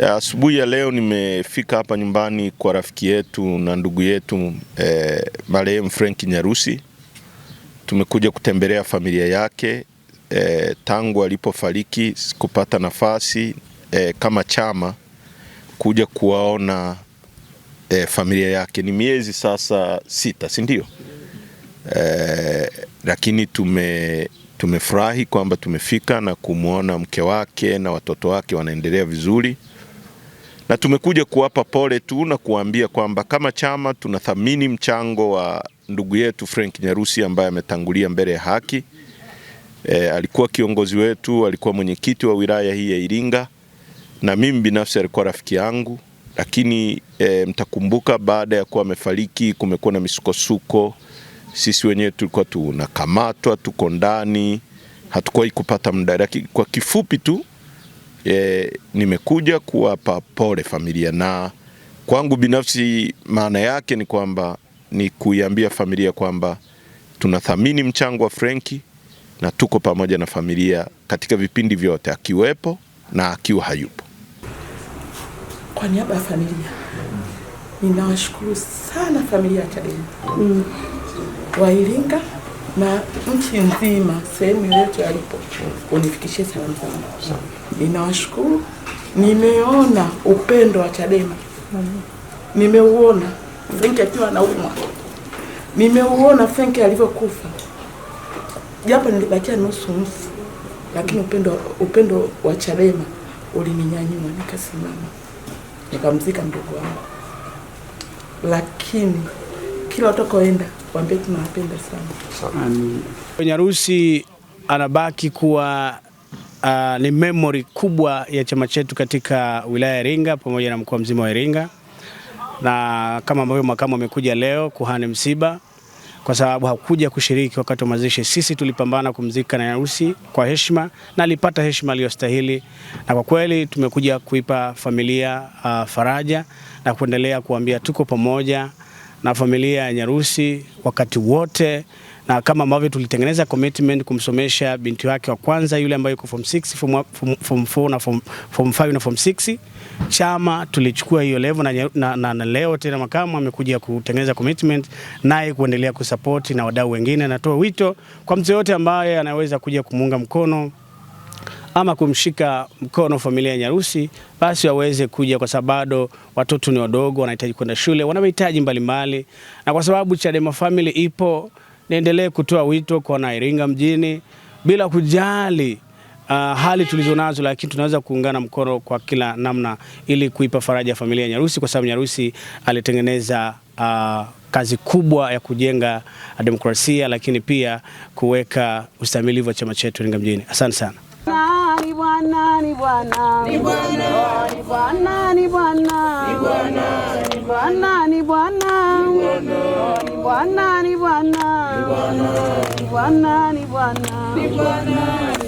Asubuhi ya leo nimefika hapa nyumbani kwa rafiki yetu na ndugu yetu marehemu Frank Nyarusi. Tumekuja kutembelea familia yake. Tangu alipofariki sikupata nafasi kama chama kuja kuwaona familia yake. Ni miezi sasa 6, si ndio? Lakini tumefurahi kwamba tumefika na kumuona mke wake na watoto wake wanaendelea vizuri. Na tumekuja kuwapa pole tu na kuambia kwamba kama chama tunathamini mchango wa ndugu yetu Frank Nyarusi ambaye ametangulia mbele ya haki. Alikuwa kiongozi wetu, alikuwa mwenyekiti wa wilaya hii ya Iringa, na mimi binafsi alikuwa rafiki yangu. Lakini mtakumbuka baada ya kuwa amefariki kumekuwa na misukosuko. Sisi wenyewe tulikuwa tunakamatwa, tuko ndani, hatukuwahi kupata muda. Lakini kwa kifupi tu nimekuja kuwapa pole familia, na kwangu binafsi maana yake ni kwamba ni kuiambia familia kwamba tunathamini mchango wa Franki na tuko pamoja na familia katika vipindi vyote, akiwepo na akiwa hayupo. Kwa niaba ya familia ninawashukuru sana familia ya Chadema wa Iringa na nchi nzima, sehemu yote alipo unifikishie salamu zangu. Ninawashukuru. Nimeona upendo wa Chadema. Nimeuona Frank akiwa anaumwa. Nimeuona Frank alivyokufa. Japo nilibakia nusu, lakini upendo wa Chadema ulininyanyua, nikasimama nikamzika ndugu wangu. Lakini kila utakoenda waambie tunawapenda sana. Nyarusi anabaki kuwa ni memory kubwa ya chama chetu katika wilaya ya Iringa pamoja na mkoa mzima wa Iringa. Na kama ambavyo makamu amekuja leo kuhani msiba, kwa sababu hakuja kushiriki wakati wa mazishi, sisi tulipambana kumzika na Nyarusi kwa heshima, na alipata heshima aliyostahili. Na kwa kweli tumekuja kuipa familia faraja na kuendelea kuambia tuko pamoja na familia ya Nyarusi wakati wote. Na kama ambavyo tulitengeneza commitment kumsomesha binti wake wa kwanza yule ambaye yuko form 6, form 4 na form 5 na form 6, chama tulichukua hiyo level, na leo tena makamu amekuja kutengeneza commitment naye kuendelea kusupport na wadau wengine. Natoa wito kwa mtu yote ambaye anaweza kuja kumuunga mkono ama kumshika mkono familia ya Nyarusi, basi waweze kuja, kwa sababu bado watoto ni wadogo, wanahitaji kwenda shule, wana mahitaji mbalimbali. Na kwa sababu Chadema family ipo, niendelee kutoa wito kwa na Iringa mjini bila kujali hali tulizonazo, lakini tunaweza kuungana mkono kwa kila namna ili kuipa faraja familia ya Nyarusi, kwa sababu Nyarusi alitengeneza kazi kubwa ya kujenga demokrasia, lakini pia kuweka ustahimilivu wa chama chetu Iringa mjini. Asante sana. Ni Bwana, ni Bwana, ni Bwana, ni Bwana, ni Bwana, ni Bwana, ni Bwana, ni Bwana, ni Bwana, ni Bwana, ni Bwana, ni Bwana, ni Bwana, ni Bwana.